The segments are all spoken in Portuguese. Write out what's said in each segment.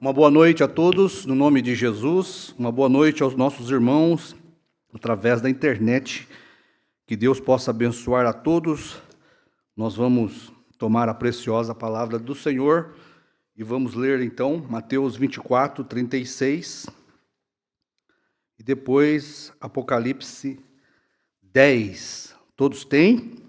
Uma boa noite a todos, no nome de Jesus. Uma boa noite aos nossos irmãos, através da internet. Que Deus possa abençoar a todos. Nós vamos tomar a preciosa palavra do Senhor e vamos ler então Mateus 24, 36 e depois Apocalipse 10. Todos têm?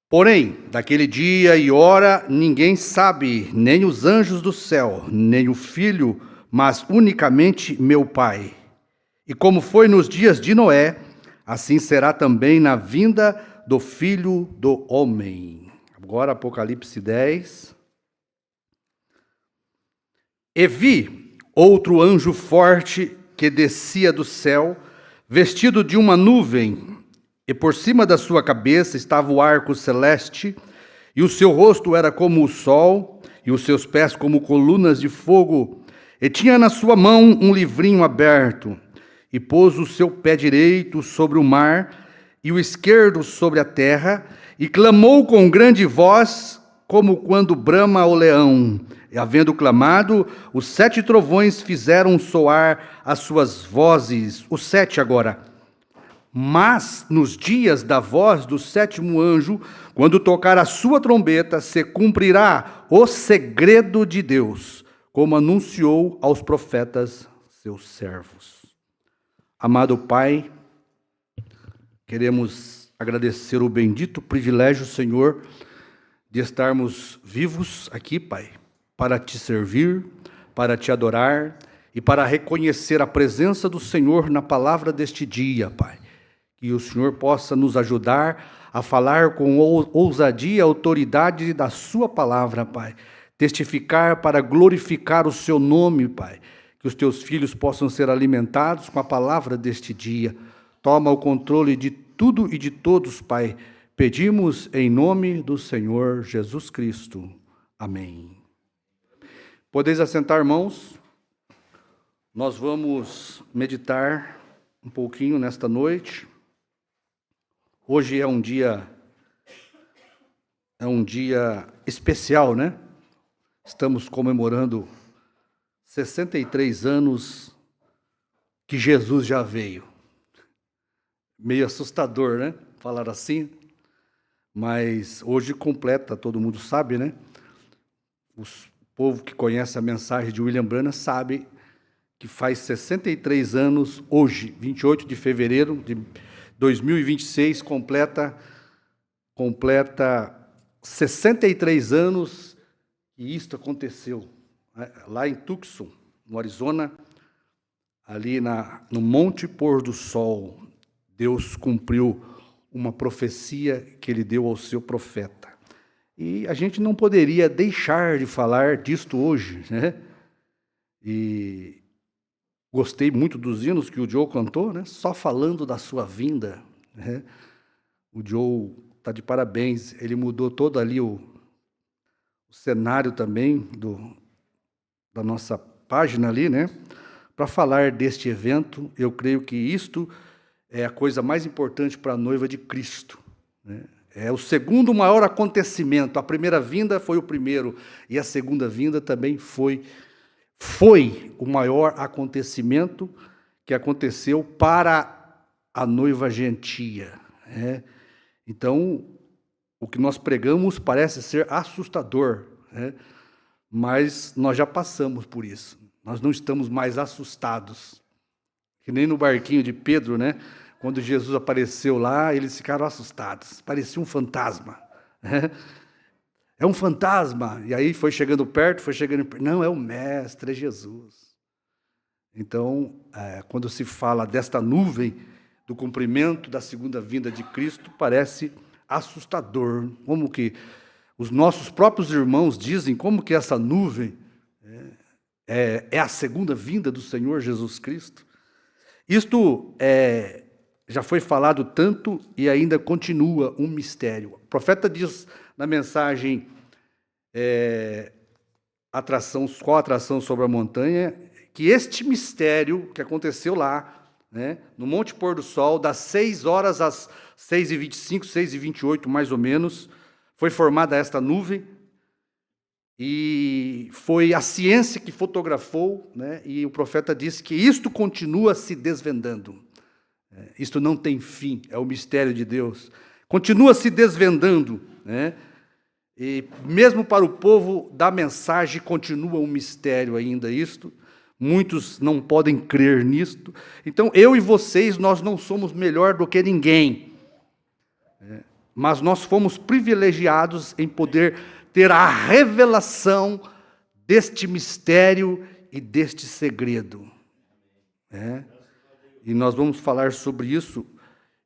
Porém, daquele dia e hora ninguém sabe, nem os anjos do céu, nem o Filho, mas unicamente meu Pai. E como foi nos dias de Noé, assim será também na vinda do Filho do Homem. Agora Apocalipse 10. E vi outro anjo forte que descia do céu, vestido de uma nuvem, e por cima da sua cabeça estava o arco celeste, e o seu rosto era como o sol, e os seus pés como colunas de fogo, e tinha na sua mão um livrinho aberto, e pôs o seu pé direito sobre o mar, e o esquerdo sobre a terra, e clamou com grande voz, como quando brama o leão. E havendo clamado, os 7 trovões fizeram soar as suas vozes, os 7 agora. Mas nos dias da voz do 7º anjo, quando tocar a sua trombeta, se cumprirá o segredo de Deus, como anunciou aos profetas seus servos. Amado Pai, queremos agradecer o bendito privilégio, Senhor, de estarmos vivos aqui, Pai, para te servir, para te adorar e para reconhecer a presença do Senhor na palavra deste dia, Pai. Que o Senhor possa nos ajudar a falar com ousadia e autoridade da sua palavra, Pai. Testificar para glorificar o seu nome, Pai. Que os teus filhos possam ser alimentados com a palavra deste dia. Toma o controle de tudo e de todos, Pai. Pedimos em nome do Senhor Jesus Cristo. Amém. Podeis assentar, irmãos? Nós vamos meditar um pouquinho nesta noite. Hoje é um dia especial, né? Estamos comemorando 63 anos que Jesus já veio. Meio assustador, né? Falar assim, mas hoje completa, todo mundo sabe, né? O povo que conhece a mensagem de William Branham sabe que faz 63 anos, hoje, 28 de fevereiro de 2026, completa 63 anos que isto aconteceu. Lá em Tucson, no Arizona, ali no Monte Pôr do Sol, Deus cumpriu uma profecia que ele deu ao seu profeta. E a gente não poderia deixar de falar disto hoje, né? E gostei muito dos hinos que o Joe cantou, né? Só falando da sua vinda, né? O Joe está de parabéns, ele mudou todo ali o cenário também da nossa página ali, né? Para falar deste evento. Eu creio que isto é a coisa mais importante para a noiva de Cristo, né? É o segundo maior acontecimento. A primeira vinda foi o primeiro, e a segunda vinda também foi o maior acontecimento que aconteceu para a noiva gentia, né? Então, o que nós pregamos parece ser assustador, né? Mas nós já passamos por isso. Nós não estamos mais assustados. Que nem no barquinho de Pedro, né? Quando Jesus apareceu lá, eles ficaram assustados. Parecia um fantasma, né? É um fantasma. E aí foi chegando perto. Não, é o Mestre, é Jesus. Então, quando se fala desta nuvem, do cumprimento da segunda vinda de Cristo, parece assustador. Como que os nossos próprios irmãos dizem, como que essa nuvem é a segunda vinda do Senhor Jesus Cristo. Isto já foi falado tanto e ainda continua um mistério. O profeta diz na mensagem qual atração sobre a montanha, que este mistério que aconteceu lá, né, no Monte Pôr do Sol, das 6 horas às 6h25, 6h28 mais ou menos, foi formada esta nuvem, E foi a ciência que fotografou, né? E o profeta disse que isto continua se desvendando. Isto não tem fim, é o mistério de Deus. Continua se desvendando, né? E mesmo para o povo da mensagem continua um mistério ainda isto. Muitos não podem crer nisto. Então, eu e vocês, nós não somos melhor do que ninguém. Mas nós fomos privilegiados em poder ter a revelação deste mistério e deste segredo. E nós vamos falar sobre isso,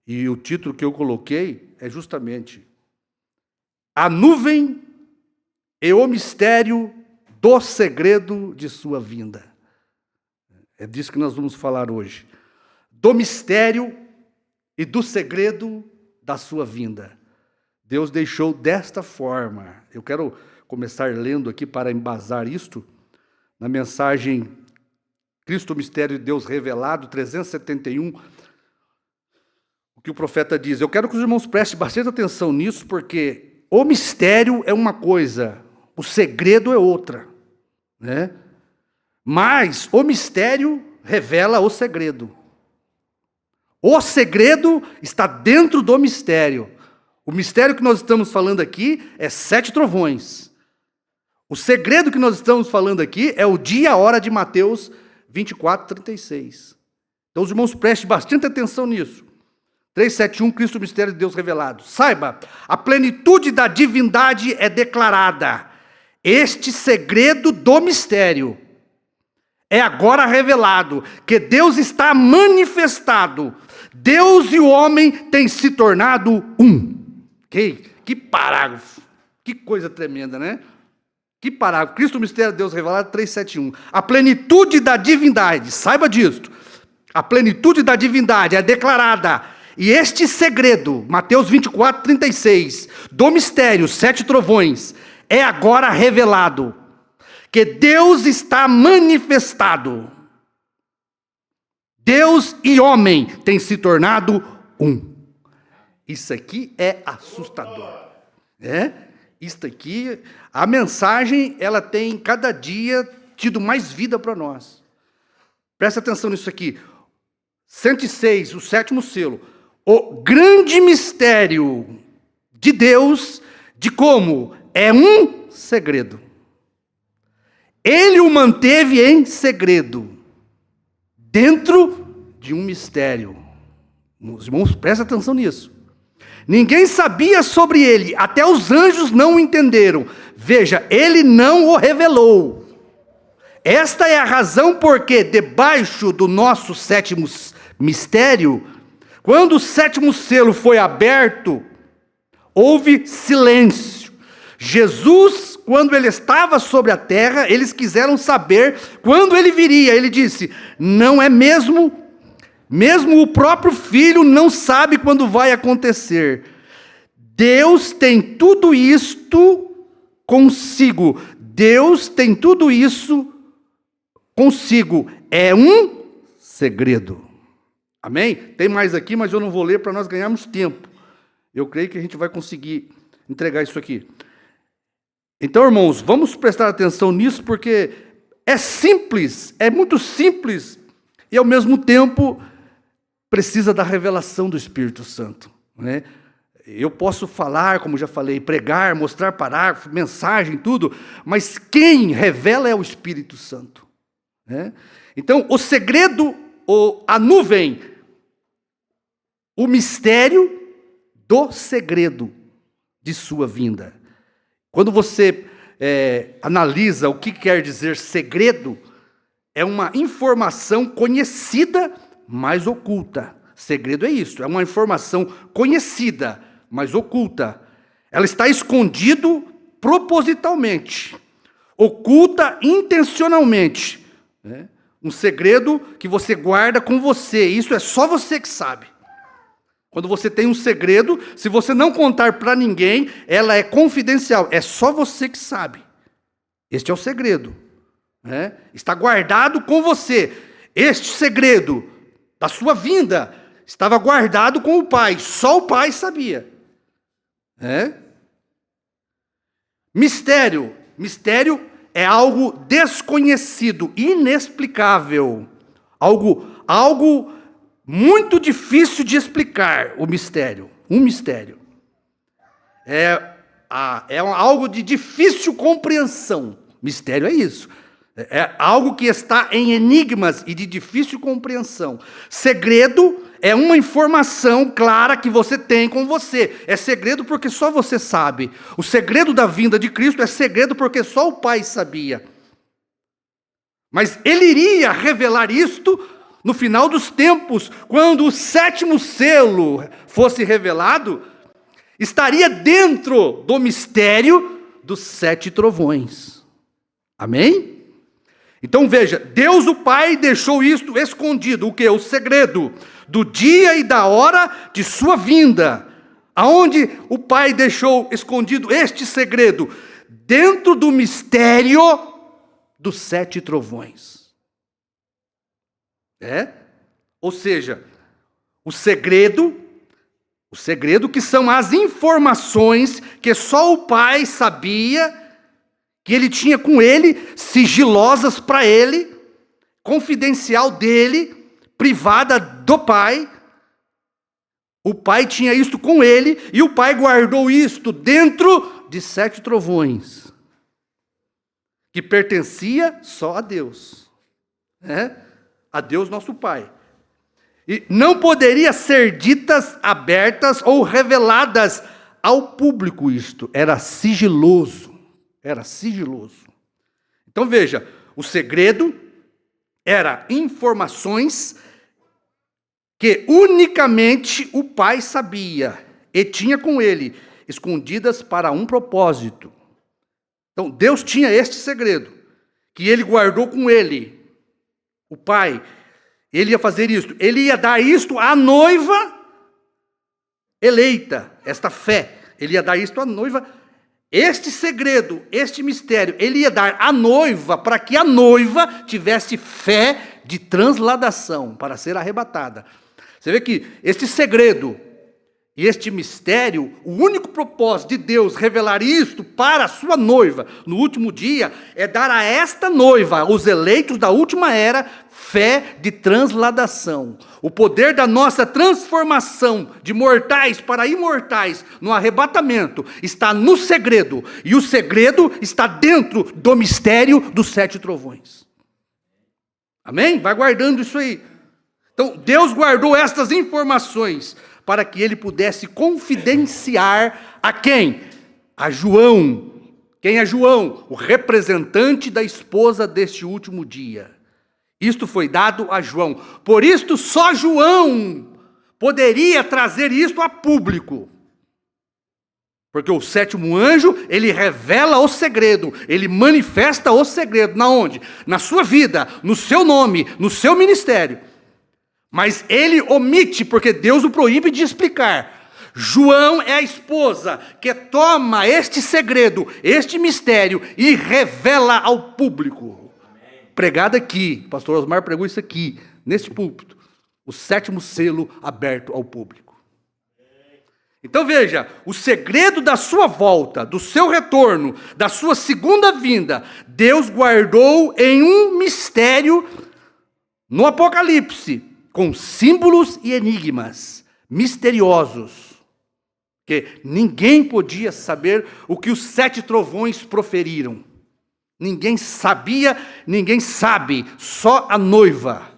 e o título que eu coloquei é justamente A Nuvem e o Mistério do Segredo de Sua Vinda. É disso que nós vamos falar hoje. Do mistério e do segredo da sua vinda. Deus deixou desta forma. Eu quero começar lendo aqui para embasar isto, na mensagem Cristo, o Mistério de Deus Revelado, 371, o que o profeta diz. Eu quero que os irmãos prestem bastante atenção nisso, porque o mistério é uma coisa, o segredo é outra, né? Mas o mistério revela o segredo. O segredo está dentro do mistério. O mistério que nós estamos falando aqui é 7 trovões. O segredo que nós estamos falando aqui é o dia e a hora de Mateus 24, 36. Então os irmãos prestem bastante atenção nisso. 371, Cristo, o Mistério de Deus Revelado. Saiba, a plenitude da divindade é declarada. Este segredo do mistério é agora revelado, que Deus está manifestado. Deus e o homem têm se tornado um. Que parágrafo, que coisa tremenda, né? Que parágrafo. Cristo, o Mistério de Deus Revelado, 371. A plenitude da divindade, saiba disto. A plenitude da divindade é declarada. E este segredo, Mateus 24, 36, do mistério, 7 trovões, é agora revelado. Que Deus está manifestado. Deus e homem têm se tornado um. Isso aqui é assustador. Isso aqui, a mensagem, ela tem cada dia tido mais vida para nós. Presta atenção nisso aqui. 106, o 7º selo. O grande mistério de Deus, de como é um segredo. Ele o manteve em segredo, dentro de um mistério. Os irmãos, prestem atenção nisso. Ninguém sabia sobre ele, até os anjos não o entenderam. Veja, ele não o revelou. Esta é a razão porque, debaixo do nosso 7º mistério, quando o 7º selo foi aberto, houve silêncio. Jesus, quando ele estava sobre a terra, eles quiseram saber quando ele viria. Ele disse, não é mesmo o próprio Filho não sabe quando vai acontecer. Deus tem tudo isto consigo. Deus tem tudo isso consigo. É um segredo. Amém? Tem mais aqui, mas eu não vou ler para nós ganharmos tempo. Eu creio que a gente vai conseguir entregar isso aqui. Então, irmãos, vamos prestar atenção nisso, porque é simples, é muito simples, e ao mesmo tempo precisa da revelação do Espírito Santo, né? Eu posso falar, como já falei, pregar, mostrar parágrafo, mensagem, tudo, mas quem revela é o Espírito Santo, né? Então, o segredo, a nuvem, o mistério do segredo de sua vinda. Quando você analisa o que quer dizer segredo, é uma informação conhecida, mas oculta. Segredo é isso, é uma informação conhecida, mas oculta. Ela está escondida propositalmente, oculta intencionalmente, né? Um segredo que você guarda com você, isso é só você que sabe. Quando você tem um segredo, se você não contar para ninguém, ela é confidencial, é só você que sabe. Este é o segredo, né? Está guardado com você. Este segredo da sua vinda estava guardado com o Pai, só o Pai sabia. Mistério Mistério é algo desconhecido, inexplicável. Algo muito difícil de explicar, o mistério. Um mistério. É algo de difícil compreensão. Mistério é isso. É algo que está em enigmas e de difícil compreensão. Segredo é uma informação clara que você tem com você. É segredo porque só você sabe. O segredo da vinda de Cristo é segredo porque só o Pai sabia. Mas ele iria revelar isto no final dos tempos, quando o 7º selo fosse revelado, estaria dentro do mistério dos 7 trovões. Amém? Então veja, Deus o Pai deixou isto escondido, o que? O segredo do dia e da hora de sua vinda. Aonde o Pai deixou escondido este segredo? Dentro do mistério dos 7 trovões. Ou seja, o segredo que são as informações que só o Pai sabia, que ele tinha com ele, sigilosas para ele, confidencial dele, privada do Pai. O Pai tinha isto com ele, e o Pai guardou isto dentro de 7 trovões, que pertencia só a Deus, a Deus nosso Pai. E não poderia ser ditas, abertas ou reveladas ao público isto, era sigiloso. Então veja, o segredo era informações que unicamente o Pai sabia e tinha com ele, escondidas para um propósito. Então Deus tinha este segredo, que ele guardou com ele, o Pai. Ele ia fazer isto, ele ia dar isto à noiva eleita, esta fé, ele ia dar isto à noiva. Este segredo, este mistério, ele ia dar à noiva, para que a noiva tivesse fé de transladação, para ser arrebatada. Você vê que este segredo e este mistério, o único propósito de Deus revelar isto para a sua noiva no último dia, é dar a esta noiva, os eleitos da última era, fé de transladação. O poder da nossa transformação de mortais para imortais no arrebatamento está no segredo. E o segredo está dentro do mistério dos 7 trovões. Amém? Vai guardando isso aí. Então, Deus guardou estas informações para que ele pudesse confidenciar a quem? A João. Quem é João? O representante da esposa deste último dia. Isto foi dado a João. Por isto, só João poderia trazer isto a público. Porque o 7º anjo, ele revela o segredo, ele manifesta o segredo. Na onde? Na sua vida, no seu nome, no seu ministério. Mas ele omite, porque Deus o proíbe de explicar. João é a esposa que toma este segredo, este mistério e revela ao público. Pregado aqui, o pastor Osmar pregou isso aqui, neste púlpito, o 7º selo aberto ao público. Então veja, o segredo da sua volta, do seu retorno, da sua segunda vinda, Deus guardou em um mistério no Apocalipse, com símbolos e enigmas misteriosos, que ninguém podia saber o que os 7 trovões proferiram. Ninguém sabia, ninguém sabe, só a noiva.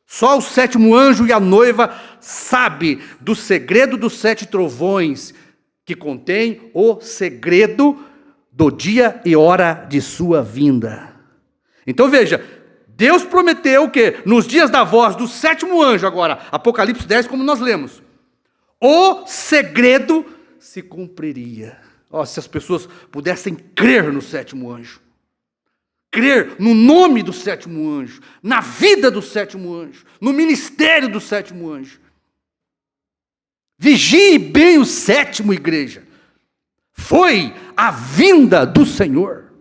Só o 7º anjo e a noiva sabe do segredo dos 7 trovões, que contém o segredo do dia e hora de sua vinda. Então veja, Deus prometeu que nos dias da voz do 7º anjo, agora, Apocalipse 10, como nós lemos, o segredo se cumpriria. Se as pessoas pudessem crer no 7º anjo, crer no nome do 7º anjo, na vida do 7º anjo, no ministério do 7º anjo. Vigie bem o 7º, igreja. Foi a vinda do Senhor.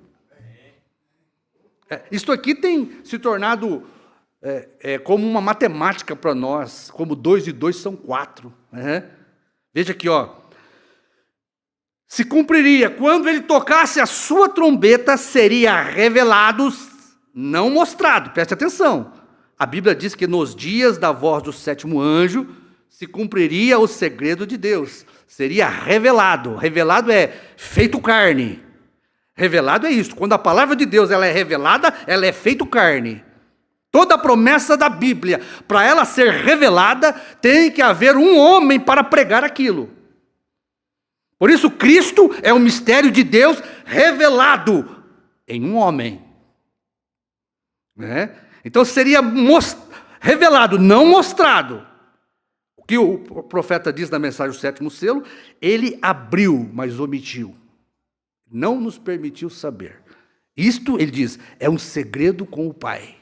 Isto aqui tem se tornado como uma matemática para nós, como 2 e 2 são 4. Veja aqui, se cumpriria. Quando ele tocasse a sua trombeta, seria revelado, não mostrado. Preste atenção. A Bíblia diz que nos dias da voz do sétimo anjo, se cumpriria o segredo de Deus. Seria revelado. Revelado é feito carne. Revelado é isso. Quando a palavra de Deus ela é revelada, ela é feito carne. Toda a promessa da Bíblia, para ela ser revelada, tem que haver um homem para pregar aquilo. Por isso, Cristo é o mistério de Deus revelado em um homem. Né? Então seria revelado, não mostrado. O que o profeta diz na mensagem do sétimo selo, ele abriu, mas omitiu. Não nos permitiu saber. Isto, ele diz, é um segredo com o Pai.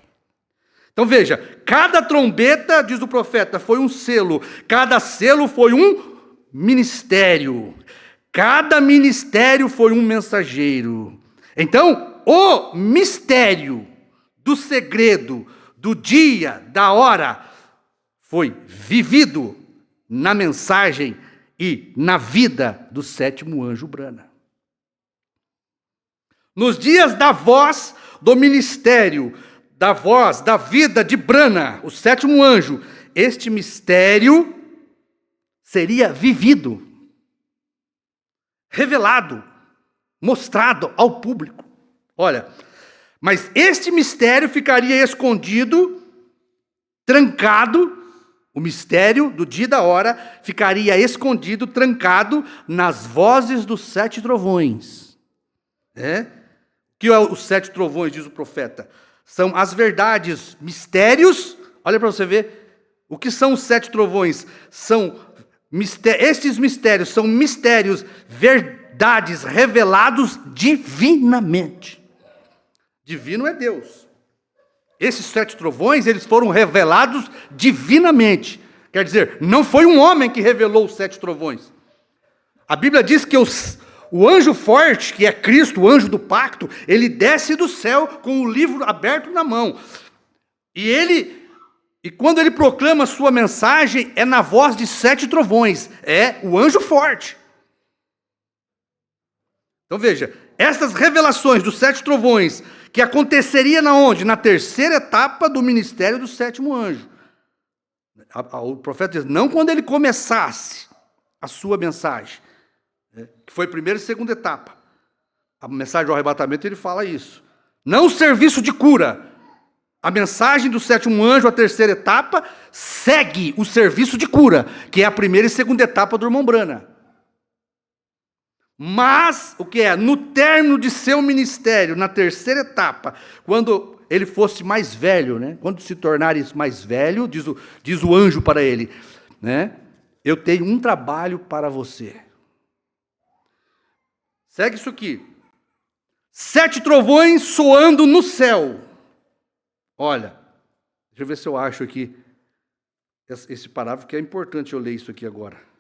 Então veja, cada trombeta, diz o profeta, foi um selo. Cada selo foi um ministério. Cada ministério foi um mensageiro. Então, o mistério do segredo, do dia, da hora, foi vivido na mensagem e na vida do sétimo anjo Brana. Nos dias da voz do ministério, da voz, da vida de Brana, o sétimo anjo, este mistério seria vivido, revelado, mostrado ao público. Olha, mas este mistério ficaria escondido, trancado, o mistério do dia e da hora ficaria escondido, trancado nas vozes dos sete trovões. Que é os sete trovões, diz o profeta? São as verdades, mistérios. Olha para você ver. O que são os sete trovões? Estes mistérios são mistérios, verdades revelados divinamente. Divino é Deus. Esses sete trovões, eles foram revelados divinamente. Quer dizer, não foi um homem que revelou os sete trovões. A Bíblia diz que o anjo forte, que é Cristo, o anjo do pacto, ele desce do céu com o livro aberto na mão. E quando ele proclama a sua mensagem, é na voz de sete trovões. É o anjo forte. Então veja, essas revelações dos sete trovões, que aconteceria na onde? Na terceira etapa do ministério do sétimo anjo. O profeta diz, não quando ele começasse a sua mensagem, que foi a primeira e segunda etapa. A mensagem do arrebatamento, ele fala isso. Não o serviço de cura. A mensagem do sétimo anjo, a terceira etapa, segue o serviço de cura, que é a primeira e segunda etapa do irmão Brana. Mas, o que é? No término de seu ministério, na terceira etapa, quando ele fosse mais velho, né? Quando se tornares mais velho, diz o anjo para ele, né? Eu tenho um trabalho para você. Segue isso aqui. Sete trovões soando no céu. Olha, deixa eu ver se eu acho aqui esse parágrafo, que é importante eu ler isso aqui agora.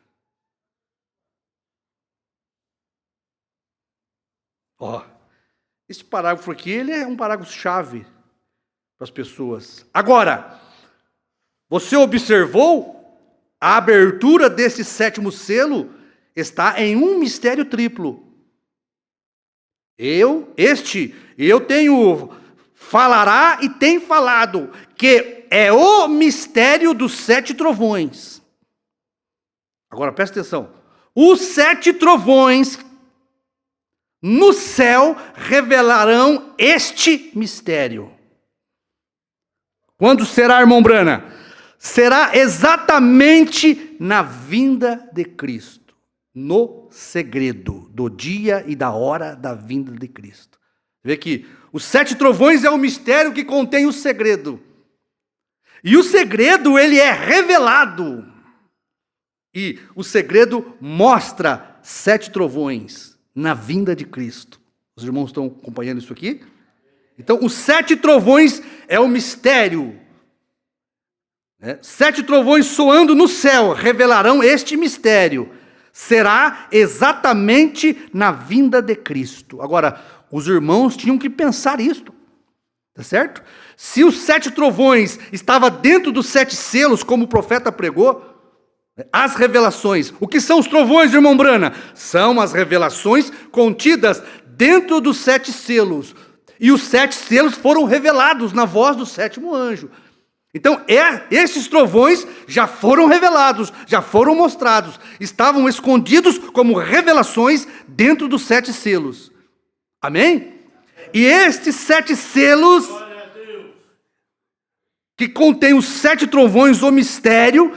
Esse parágrafo aqui, ele é um parágrafo-chave para as pessoas. Agora, você observou a abertura desse sétimo selo está em um mistério triplo. Eu falará e tem falado, que é o mistério dos sete trovões. Agora, presta atenção. Os sete trovões no céu revelarão este mistério. Quando será, irmão Brana? Será exatamente na vinda de Cristo, no segredo do dia e da hora da vinda de Cristo. Vê aqui, os sete trovões é o mistério que contém o segredo. E o segredo, ele é revelado. E o segredo mostra sete trovões na vinda de Cristo. Os irmãos estão acompanhando isso aqui? Então, os sete trovões é o mistério. Sete trovões soando no céu revelarão este mistério. Será exatamente na vinda de Cristo. Agora, os irmãos tinham que pensar isto. Tá certo? Se os sete trovões estavam dentro dos sete selos, como o profeta pregou, As revelações. O que são os trovões, irmão Brana? São as revelações contidas dentro dos 7 selos. E os 7 selos foram revelados na voz do 7º anjo. Então, esses trovões já foram revelados, já foram mostrados. Estavam escondidos como revelações dentro dos 7 selos. Amém? E estes 7 selos, que contêm os 7 trovões, o mistério,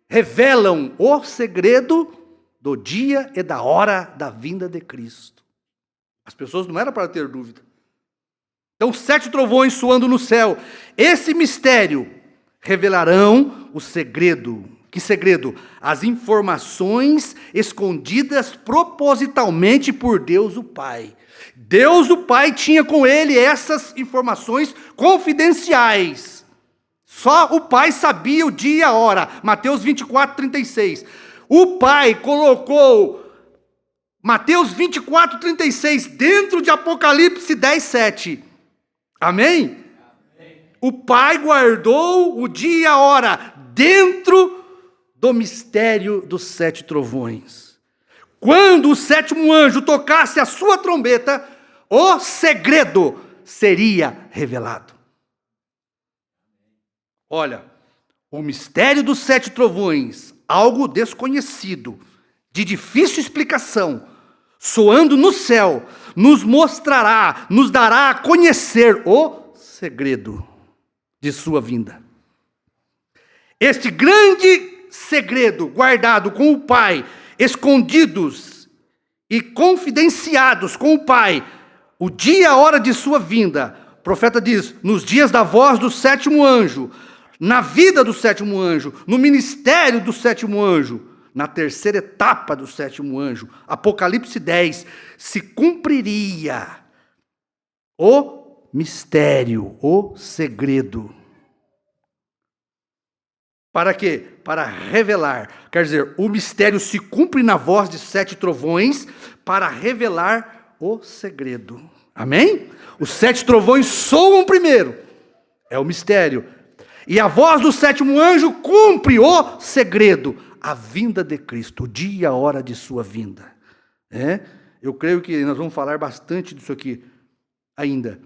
revelam o segredo do dia e da hora da vinda de Cristo. As pessoas não eram para ter dúvida. Então, 7 trovões soando no céu. Esse mistério revelarão o segredo. Que segredo? As informações escondidas propositalmente por Deus o Pai. Deus o Pai tinha com ele essas informações confidenciais. Só o Pai sabia o dia e a hora. Mateus 24:36. O Pai colocou Mateus 24:36 dentro de Apocalipse 10:7. Amém? O Pai guardou o dia e a hora dentro do mistério dos 7 trovões. Quando o 7º anjo tocasse a sua trombeta, o segredo seria revelado. Olha, o mistério dos 7 trovões, algo desconhecido, de difícil explicação, soando no céu, nos mostrará, nos dará a conhecer o segredo de sua vinda. Este grande segredo guardado com o Pai, escondidos e confidenciados com o Pai, o dia e a hora de sua vinda, o profeta diz, nos dias da voz do 7º anjo, na vida do 7º anjo, no ministério do 7º anjo, na terceira etapa do 7º anjo, Apocalipse 10, se cumpriria o mistério, o segredo. Para quê? Para revelar. Quer dizer, o mistério se cumpre na voz de 7 trovões para revelar o segredo. Amém? Os 7 trovões soam primeiro. É o mistério. E a voz do 7º anjo cumpre o segredo. A vinda de Cristo, o dia e a hora de sua vinda. Eu creio que nós vamos falar bastante disso aqui ainda.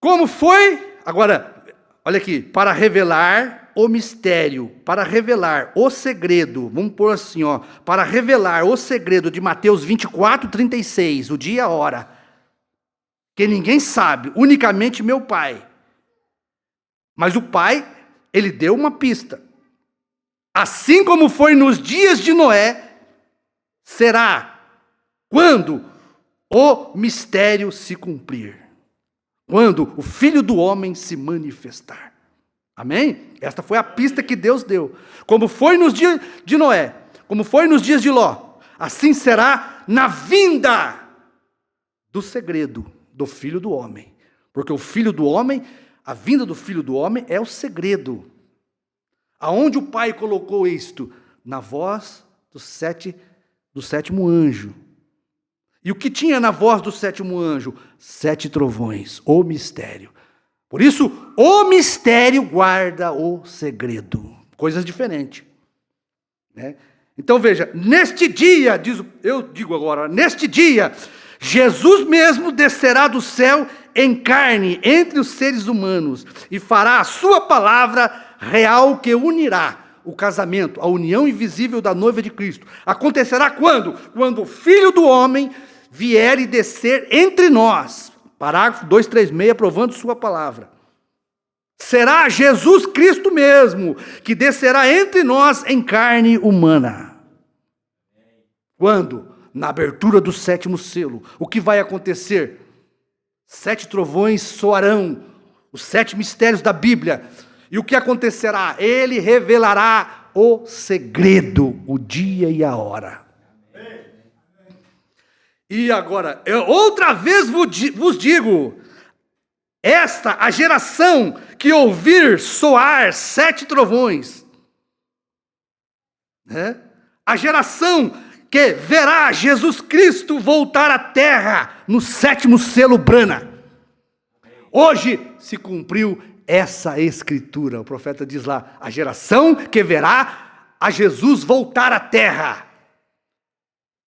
Como foi? Agora, olha aqui, para revelar o mistério, para revelar o segredo, vamos pôr assim, para revelar o segredo de Mateus 24:36, o dia e a hora, que ninguém sabe, unicamente meu Pai. Mas o Pai, ele deu uma pista. Assim como foi nos dias de Noé, será quando o mistério se cumprir. Quando o Filho do Homem se manifestar. Amém? Esta foi a pista que Deus deu. Como foi nos dias de Noé, como foi nos dias de Ló, assim será na vinda do segredo do Filho do Homem. Porque o Filho do Homem, a vinda do Filho do Homem é o segredo. Aonde o Pai colocou isto? Na voz do 7º anjo. E o que tinha na voz do 7º anjo? 7 trovões, o mistério. Por isso, o mistério guarda o segredo. Coisas diferentes. Então veja, neste dia, neste dia, Jesus mesmo descerá do céu em carne entre os seres humanos e fará a sua palavra real que unirá o casamento, a união invisível da noiva de Cristo. Acontecerá quando? Quando o Filho do Homem vier e descer entre nós. Parágrafo 236, aprovando sua palavra. Será Jesus Cristo mesmo que descerá entre nós em carne humana. Quando? Na abertura do 7º selo. O que vai acontecer? 7 trovões soarão, os 7 mistérios da Bíblia. E o que acontecerá? Ele revelará o segredo, o dia e a hora. E agora, outra vez vos digo, a geração que ouvir soar 7 trovões, a geração que verá Jesus Cristo voltar à terra no 7º selo brana. Hoje se cumpriu essa escritura. O profeta diz lá, a geração que verá a Jesus voltar à terra.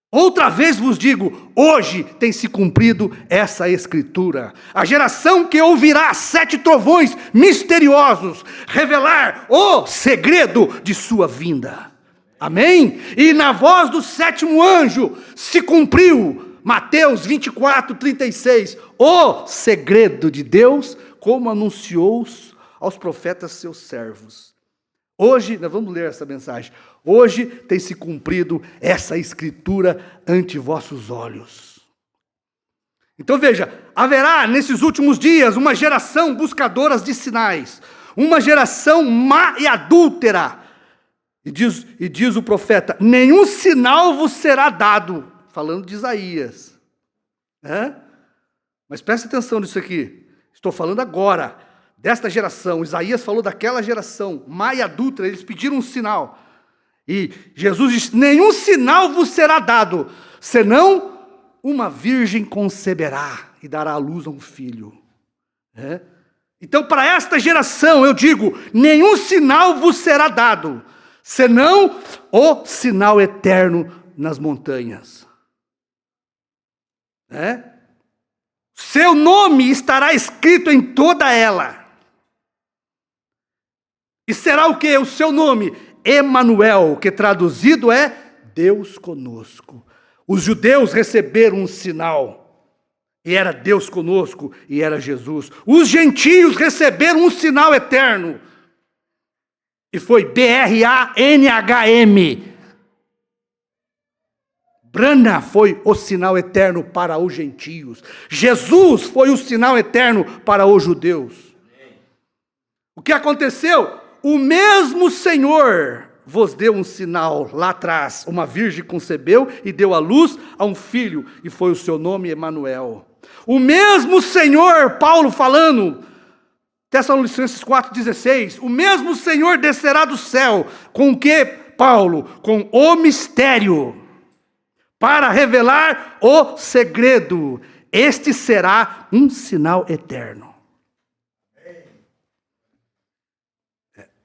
Outra vez vos digo, hoje tem se cumprido essa escritura. A geração que ouvirá 7 trovões misteriosos revelar o segredo de sua vinda. Amém? E na voz do 7º anjo se cumpriu, Mateus 24:36, o segredo de Deus, como anunciou aos profetas seus servos. Hoje, nós vamos ler essa mensagem. Hoje tem se cumprido essa escritura ante vossos olhos. Então veja, haverá nesses últimos dias uma geração buscadora de sinais, uma geração má e adúltera. E diz o profeta, nenhum sinal vos será dado, falando de Isaías. Mas preste atenção nisso aqui, estou falando agora, desta geração. Isaías falou daquela geração, má e adúltera, eles pediram um sinal. E Jesus disse, nenhum sinal vos será dado, senão uma virgem conceberá e dará à luz a um filho. Então para esta geração eu digo, nenhum sinal vos será dado, senão o sinal eterno nas montanhas. Seu nome estará escrito em toda ela. E será o que? O seu nome? Emanuel, que traduzido é Deus conosco. Os judeus receberam um sinal, e era Deus conosco, e era Jesus. Os gentios receberam um sinal eterno, e foi B-R-A-N-H-M. Brana foi o sinal eterno para os gentios. Jesus foi o sinal eterno para os judeus. O que aconteceu? O mesmo Senhor vos deu um sinal lá atrás. Uma virgem concebeu e deu à luz a um filho, e foi o seu nome Emanuel. O mesmo Senhor, Paulo falando, Tessalonicenses 4,16, o mesmo Senhor descerá do céu, com o que, Paulo? Com o mistério, para revelar o segredo. Este será um sinal eterno.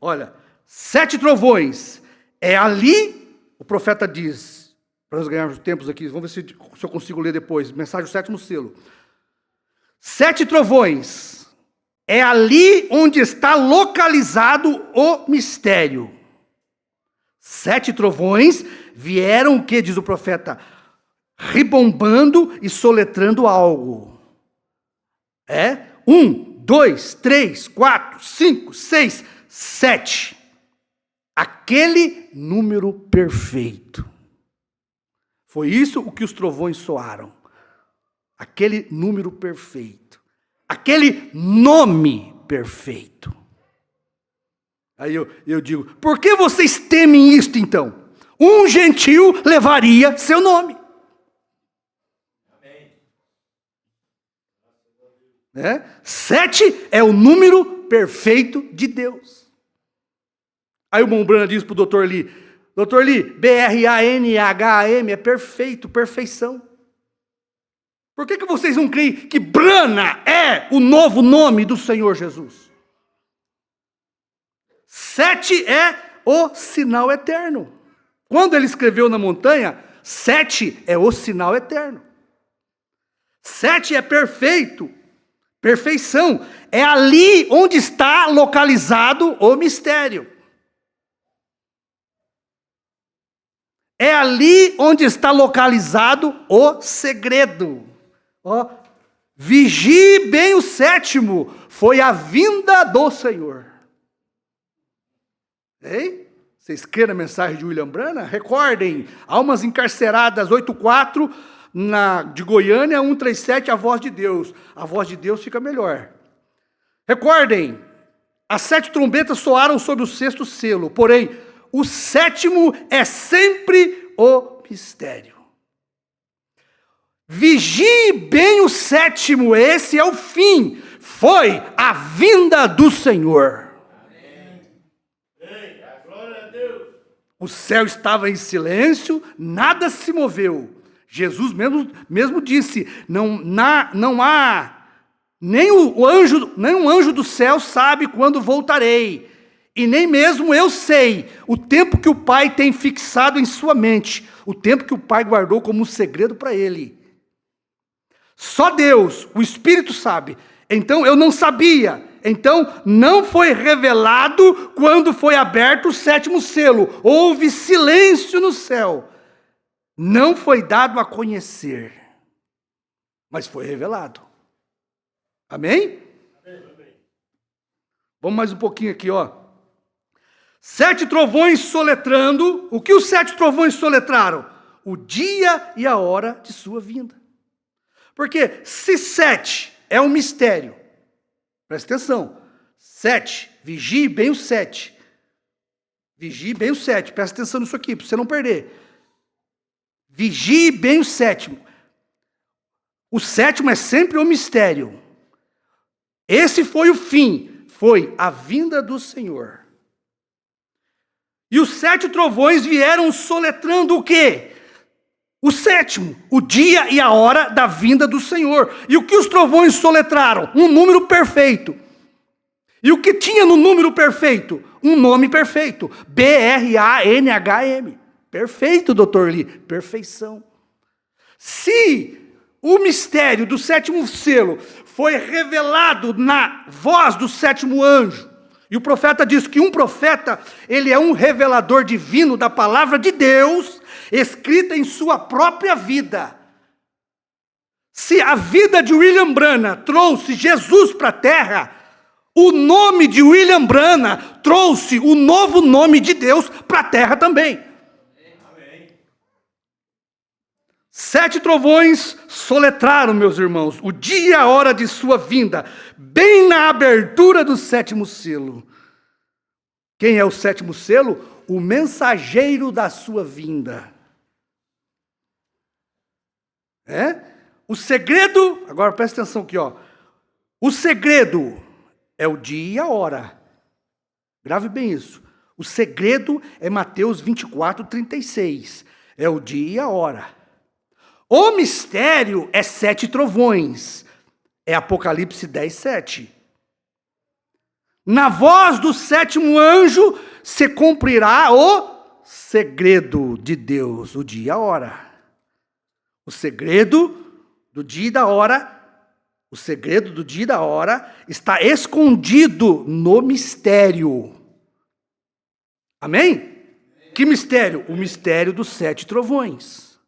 Olha, 7 trovões, é ali, o profeta diz, para nós ganharmos tempos aqui, vamos ver se eu consigo ler depois, mensagem do 7º selo. 7 trovões, é ali onde está localizado o mistério. 7 trovões vieram, o que diz o profeta? Ribombando e soletrando algo. 1, 2, 3, 4, 5, 6, 7. Aquele número perfeito. Foi isso o que os trovões soaram. Aquele número perfeito. Aquele nome perfeito. Aí eu digo, por que vocês temem isto então? Um gentio levaria seu nome. Amém. 7 é o número perfeito de Deus. Aí o Mombrana diz para o Dr. Lee, B-R-A-N-H-A-M é perfeito, perfeição. Por que vocês não creem que Brana é o novo nome do Senhor Jesus? 7 é o sinal eterno. Quando ele escreveu na montanha, 7 é o sinal eterno. 7 é perfeito, perfeição. É ali onde está localizado o mistério. É ali onde está localizado o segredo. Vigie bem o 7º, foi a vinda do Senhor. Vocês creem na mensagem de William Branham? Recordem, almas encarceradas 8.4, de Goiânia 137, a voz de Deus. A voz de Deus fica melhor. Recordem, as 7 trombetas soaram sobre o 6º selo, porém, o 7º é sempre o mistério. Vigie bem o 7º, esse é o fim, foi a vinda do Senhor. O céu estava em silêncio, nada se moveu. Jesus mesmo disse, não nenhum anjo do céu sabe quando voltarei, e nem mesmo eu sei o tempo que o Pai tem fixado em sua mente, o tempo que o Pai guardou como um segredo para ele. Só Deus, o Espírito sabe. Então eu não sabia. Então não foi revelado quando foi aberto o 7º selo. Houve silêncio no céu. Não foi dado a conhecer, mas foi revelado. Amém? Amém. Vamos mais um pouquinho aqui, ó. 7 trovões soletrando. O que os 7 trovões soletraram? O dia e a hora de sua vinda. Porque se 7 é um mistério, presta atenção, 7, vigie bem o 7. Vigie bem o 7, presta atenção nisso aqui, para você não perder. Vigie bem o 7º. O 7º é sempre um mistério. Esse foi o fim, foi a vinda do Senhor. E os 7 trovões vieram soletrando o quê? O 7º, o dia e a hora da vinda do Senhor. E o que os trovões soletraram? Um número perfeito. E o que tinha no número perfeito? Um nome perfeito. B-R-A-N-H-M. Perfeito, doutor Lee. Perfeição. Se o mistério do 7º selo foi revelado na voz do 7º anjo, e o profeta diz que um profeta, ele é um revelador divino da palavra de Deus, escrita em sua própria vida. Se a vida de William Branham trouxe Jesus para a terra, o nome de William Branham trouxe o novo nome de Deus para a terra também. Amém. 7 trovões soletraram, meus irmãos, o dia e a hora de sua vinda, bem na abertura do 7º selo. Quem é o 7º selo? O mensageiro da sua vinda. O segredo, agora presta atenção aqui, ó. O segredo é o dia e a hora. Grave bem isso. O segredo é Mateus 24, 36. É o dia e a hora. O mistério é 7 trovões. É Apocalipse 10, 7. Na voz do 7º anjo se cumprirá o segredo de Deus, o dia e a hora. O segredo do dia e da hora, o segredo do dia e da hora está escondido no mistério. Amém? Que mistério? O mistério dos 7 trovões.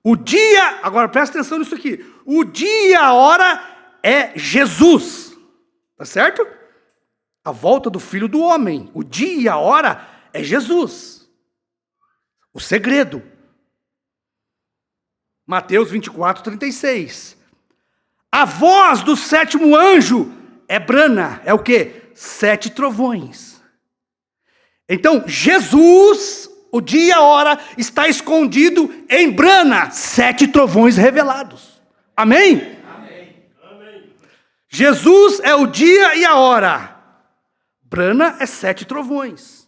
O dia, agora presta atenção nisso aqui. O dia e a hora é Jesus. Tá certo? A volta do Filho do Homem. O dia e a hora é Jesus. O segredo. Mateus 24, 36. A voz do 7º anjo é brana. É o quê? 7 trovões. Então, Jesus, o dia e a hora, está escondido em brana. 7 trovões revelados. Amém? Amém. Jesus é o dia e a hora. Brana é 7 trovões.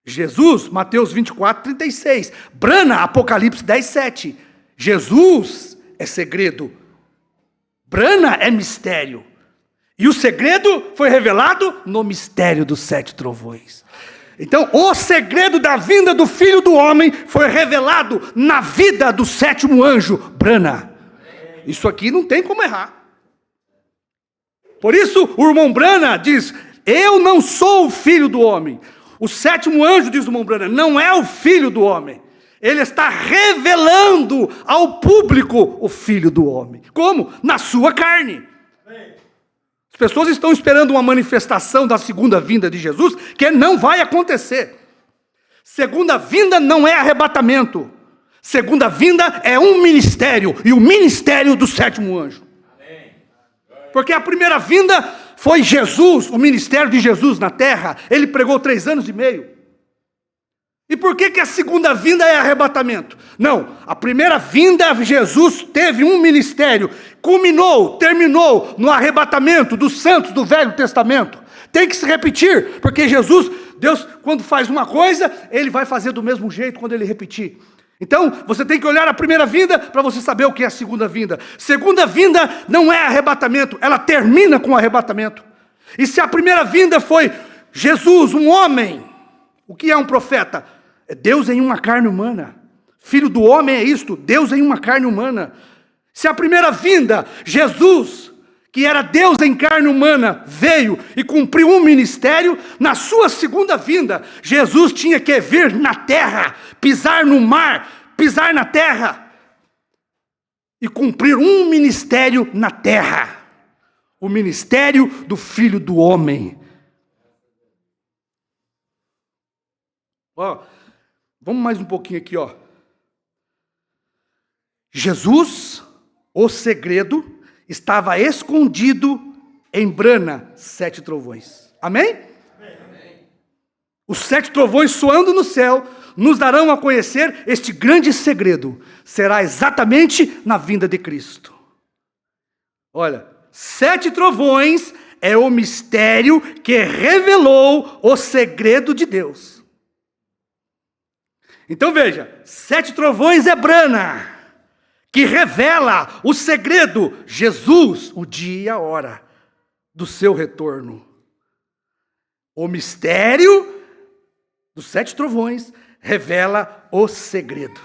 Jesus, Mateus 24, 36. Brana, Apocalipse 10, 7. Jesus é segredo. Brana é mistério. E o segredo foi revelado no mistério dos 7 trovões. Então, o segredo da vinda do Filho do Homem foi revelado na vida do 7º anjo, Brana. Isso aqui não tem como errar. Por isso, o irmão Brana diz: eu não sou o Filho do Homem. O 7º anjo, diz o irmão Brana, não é o Filho do Homem. Ele está revelando ao público o Filho do Homem. Como? Na sua carne. As pessoas estão esperando uma manifestação da segunda vinda de Jesus, que não vai acontecer. Segunda vinda não é arrebatamento. Segunda vinda é um ministério, e o ministério do 7º anjo. Porque a primeira vinda foi Jesus, o ministério de Jesus na terra. Ele pregou 3 anos e meio. E por que a segunda vinda é arrebatamento? Não, a primeira vinda, Jesus teve um ministério, culminou, terminou no arrebatamento dos santos do Velho Testamento. Tem que se repetir, porque Jesus, Deus, quando faz uma coisa, Ele vai fazer do mesmo jeito quando Ele repetir. Então, você tem que olhar a primeira vinda para você saber o que é a segunda vinda. Segunda vinda não é arrebatamento, ela termina com o arrebatamento. E se a primeira vinda foi Jesus, um homem, o que é um profeta? É Deus em uma carne humana. Filho do homem é isto, Deus em uma carne humana. Se a primeira vinda, Jesus, que era Deus em carne humana, veio e cumpriu um ministério, na sua segunda vinda, Jesus tinha que vir na terra, pisar no mar, pisar na terra e cumprir um ministério na terra, o ministério do Filho do Homem. Ó, vamos mais um pouquinho aqui, ó. Jesus, o segredo, estava escondido em brana, 7 trovões. Amém? Amém? Os 7 trovões soando no céu nos darão a conhecer este grande segredo. Será exatamente na vinda de Cristo. Olha, 7 trovões é o mistério que revelou o segredo de Deus. Então veja, 7 trovões é brana, que revela o segredo, Jesus, o dia e a hora do seu retorno. O mistério dos 7 trovões revela o segredo.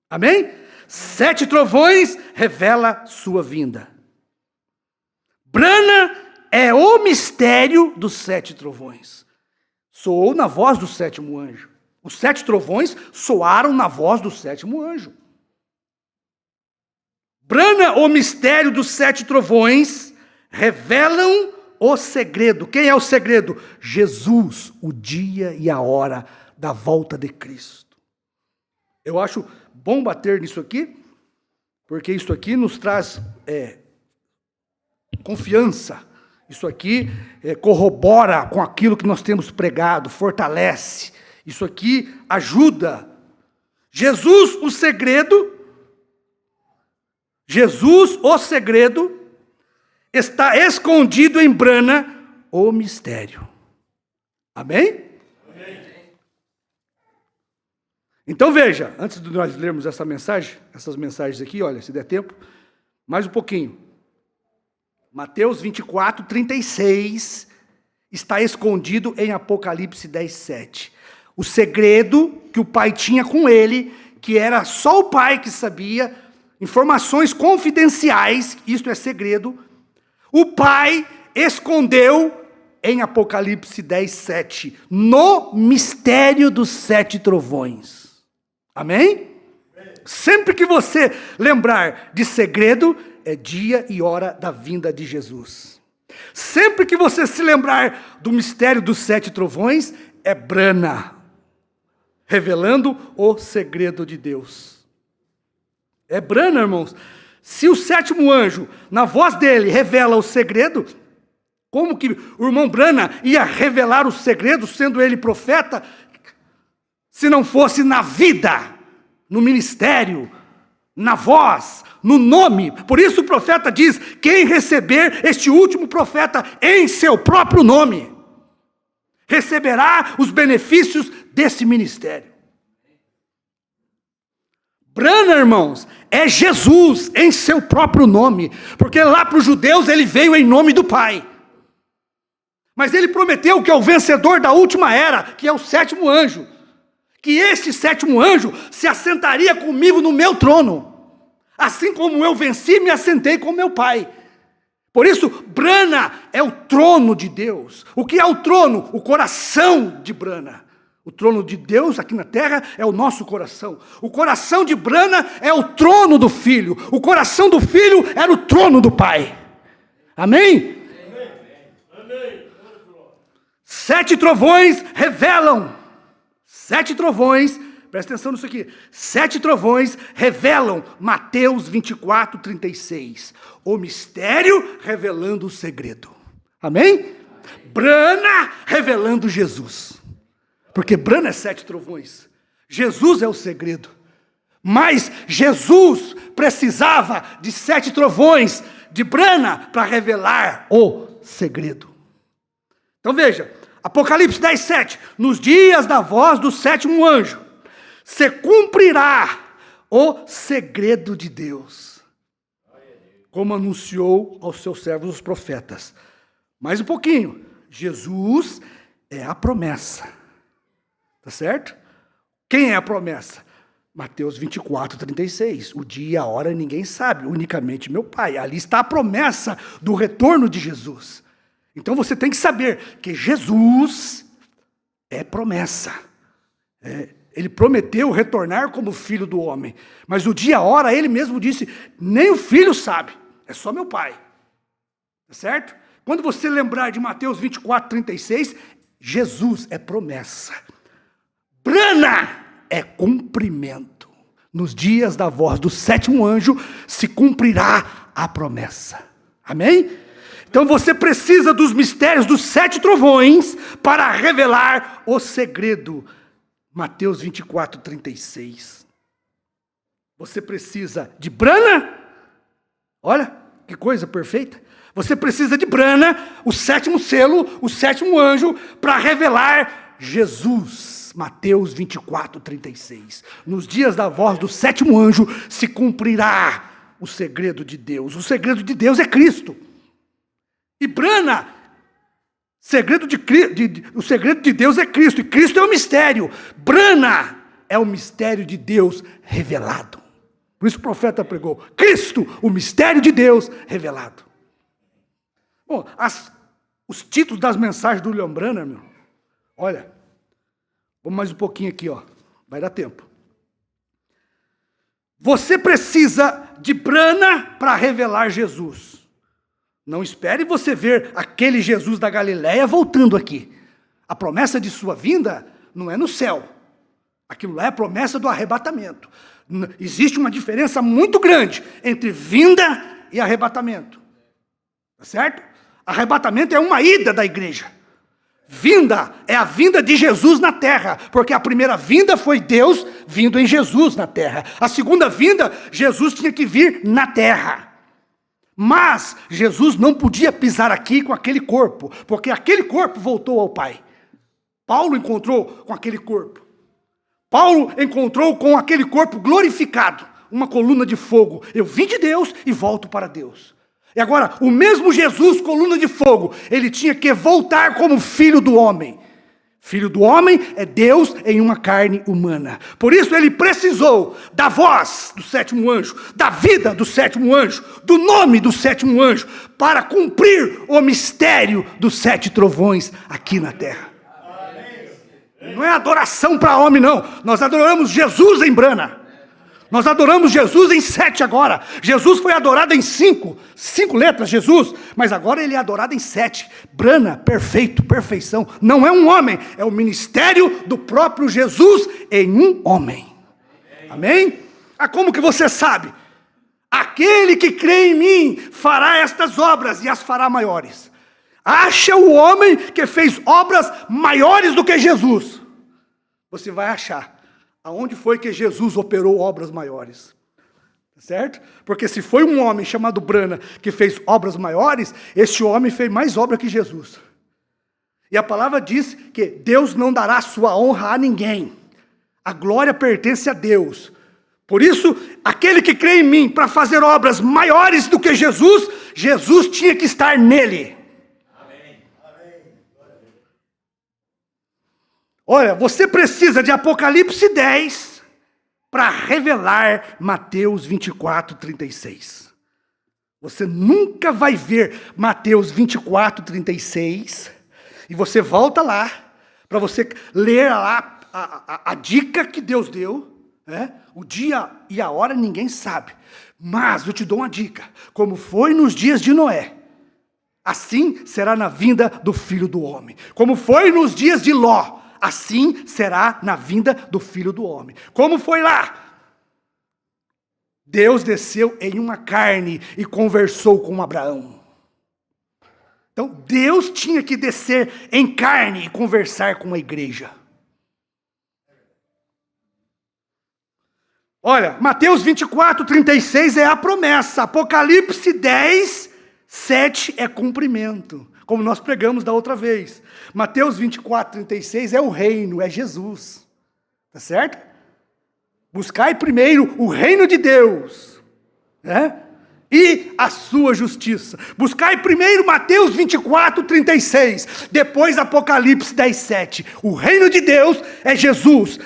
Amém? 7 trovões revela sua vinda. Brana é o mistério dos 7 trovões. Soou na voz do 7º anjo. Os 7 trovões soaram na voz do 7º anjo. Brana, o mistério dos 7 trovões, revelam o segredo. Quem é o segredo? Jesus, o dia e a hora da volta de Cristo. Eu acho bom bater nisso aqui, porque isso aqui nos traz confiança. Isso aqui corrobora com aquilo que nós temos pregado, fortalece. Isso aqui ajuda. Jesus, o segredo, está escondido em brana, o mistério. Amém? Amém? Então veja, antes de nós lermos essas mensagens aqui, olha, se der tempo, mais um pouquinho. Mateus 24, 36, está escondido em Apocalipse 10, 7. O segredo que o Pai tinha com ele, que era só o Pai que sabia, informações confidenciais, isto é segredo, o Pai escondeu em Apocalipse 10, 7, no mistério dos 7 trovões. Amém? Sempre que você lembrar de segredo, é dia e hora da vinda de Jesus. Sempre que você se lembrar do mistério dos 7 trovões, é brana, revelando o segredo de Deus. É brana, irmãos. Se o 7º anjo, na voz dele, revela o segredo, como que o irmão Brana ia revelar o segredo, sendo ele profeta, se não fosse na vida, no ministério, na voz, no nome? Por isso o profeta diz, quem receber este último profeta em seu próprio nome, receberá os benefícios desse ministério. Brana, irmãos, é Jesus em seu próprio nome, porque lá para os judeus ele veio em nome do Pai. Mas ele prometeu que é o vencedor da última era, que é o 7º anjo, que este 7º anjo se assentaria comigo no meu trono, assim como eu venci e me assentei com meu Pai. Por isso, Brana é o trono de Deus. O que é o trono? O coração de Brana. O trono de Deus aqui na terra é o nosso coração. O coração de Brana é o trono do Filho. O coração do Filho era o trono do Pai. Amém? Amém. 7 trovões revelam. 7 trovões, presta atenção nisso aqui. 7 trovões revelam Mateus 24, 36. O mistério revelando o segredo. Amém? Brana revelando Jesus. Porque brana é 7 trovões. Jesus é o segredo. Mas Jesus precisava de 7 trovões de brana para revelar o segredo. Então veja, Apocalipse 10, 7. Nos dias da voz do 7º anjo, se cumprirá o segredo de Deus, como anunciou aos seus servos os profetas. Mais um pouquinho. Jesus é a promessa. Tá certo? Quem é a promessa? Mateus 24, 36. O dia e a hora ninguém sabe, unicamente meu Pai. Ali está a promessa do retorno de Jesus. Então você tem que saber que Jesus é promessa. Ele prometeu retornar como filho do homem. Mas o dia e a hora, ele mesmo disse, nem o filho sabe. É só meu Pai. Tá certo? Quando você lembrar de Mateus 24, 36, Jesus é promessa. Brana é cumprimento. Nos dias da voz do sétimo anjo se cumprirá a promessa. Amém? Então você precisa dos mistérios dos 7 trovões para revelar o segredo. Mateus 24, 36. Você precisa de brana. Olha, que coisa perfeita. Você precisa de brana, o 7º selo, o 7º anjo, para revelar Jesus. Mateus 24, 36. Nos dias da voz do 7º anjo se cumprirá o segredo de Deus. O segredo de Deus é Cristo. E brana, o segredo de Deus é Cristo. E Cristo é o mistério. Brana é o mistério de Deus revelado. Por isso o profeta pregou, Cristo, o mistério de Deus revelado. Bom, os títulos das mensagens do William Branham, meu, olha, vamos mais um pouquinho aqui, ó, vai dar tempo. Você precisa de brana para revelar Jesus. Não espere você ver aquele Jesus da Galileia voltando aqui. A promessa de sua vinda não é no céu. Aquilo lá é a promessa do arrebatamento. Existe uma diferença muito grande entre vinda e arrebatamento. Tá certo? Arrebatamento é uma ida da igreja. Vinda é a vinda de Jesus na terra, porque a primeira vinda foi Deus vindo em Jesus na terra. A segunda vinda, Jesus tinha que vir na terra. Mas Jesus não podia pisar aqui com aquele corpo, porque aquele corpo voltou ao Pai. Paulo encontrou com aquele corpo. Paulo encontrou com aquele corpo glorificado, uma coluna de fogo. Eu vim de Deus e volto para Deus. E agora, o mesmo Jesus, coluna de fogo, ele tinha que voltar como filho do homem. Filho do homem é Deus em uma carne humana. Por isso ele precisou da voz do 7º anjo, da vida do 7º anjo, do nome do 7º anjo, para cumprir o mistério dos 7 trovões aqui na terra. Não é adoração para homem, não. Nós adoramos Jesus em brana. Nós adoramos Jesus em 7 agora. Jesus foi adorado em 5 letras, Jesus. Mas agora ele é adorado em 7. Brana, perfeito, perfeição. Não é um homem, é o ministério do próprio Jesus em um homem. Amém? Ah, como que você sabe? Aquele que crê em mim fará estas obras e as fará maiores. Acha o homem que fez obras maiores do que Jesus. Você vai achar. Aonde foi que Jesus operou obras maiores? Certo? Porque se foi um homem chamado Brana que fez obras maiores, este homem fez mais obra que Jesus. E a palavra diz que Deus não dará sua honra a ninguém. A glória pertence a Deus. Por isso, aquele que crê em mim para fazer obras maiores do que Jesus, Jesus tinha que estar nele. Olha, você precisa de Apocalipse 10 para revelar Mateus 24, 36. Você nunca vai ver Mateus 24, 36 e você volta lá para você ler lá a dica que Deus deu. O dia e a hora ninguém sabe. Mas eu te dou uma dica. Como foi nos dias de Noé, assim será na vinda do Filho do Homem. Como foi nos dias de Ló, assim será na vinda do Filho do Homem. Como foi lá? Deus desceu em uma carne e conversou com Abraão. Então Deus tinha que descer em carne e conversar com a igreja. Olha, Mateus 24, 36 é a promessa. Apocalipse 10, 7 é cumprimento. Como nós pregamos da outra vez. Mateus 24, 36 é o reino, é Jesus. Tá certo? Buscai primeiro o reino de Deus, né? E a sua justiça. Buscai primeiro Mateus 24, 36. Depois Apocalipse 10, 7. O reino de Deus é Jesus.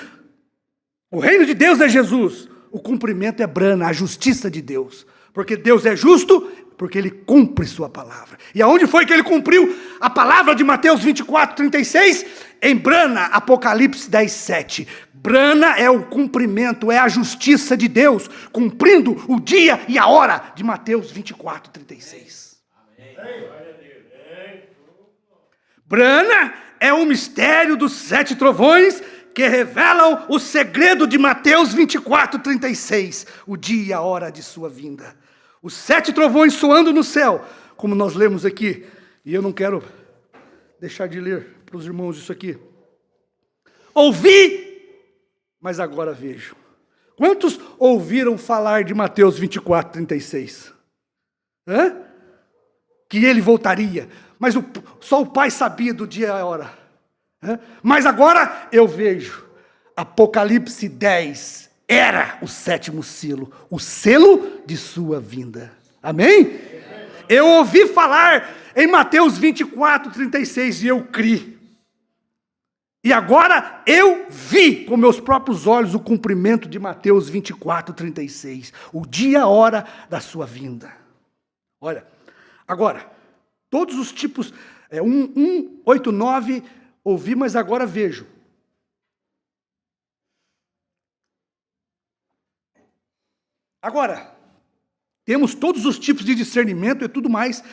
O reino de Deus é Jesus. O cumprimento é brana, a justiça de Deus. Porque Deus é justo, porque Ele cumpre sua palavra. E aonde foi que Ele cumpriu a palavra de Mateus 24, 36? Em brana, Apocalipse 10, 7. Brana é o cumprimento, é a justiça de Deus, cumprindo o dia e a hora de Mateus 24, 36. Brana é o mistério dos 7 trovões que revelam o segredo de Mateus 24, 36, o dia e a hora de sua vinda. Os 7 trovões soando no céu, como nós lemos aqui, e eu não quero deixar de ler para os irmãos isso aqui. Ouvi, mas agora vejo. Quantos ouviram falar de Mateus 24, 36? Que ele voltaria, mas só o Pai sabia do dia e a hora. Mas agora eu vejo. Apocalipse 10 era o 7º selo, o selo de sua vinda. Amém? Eu ouvi falar em Mateus 24, 36 e eu criei. E agora eu vi com meus próprios olhos o cumprimento de Mateus 24, 36. O dia e a hora da sua vinda. Olha, agora, todos os tipos, 8, 9, ouvi, mas agora vejo. Agora, temos todos os tipos de discernimento e tudo mais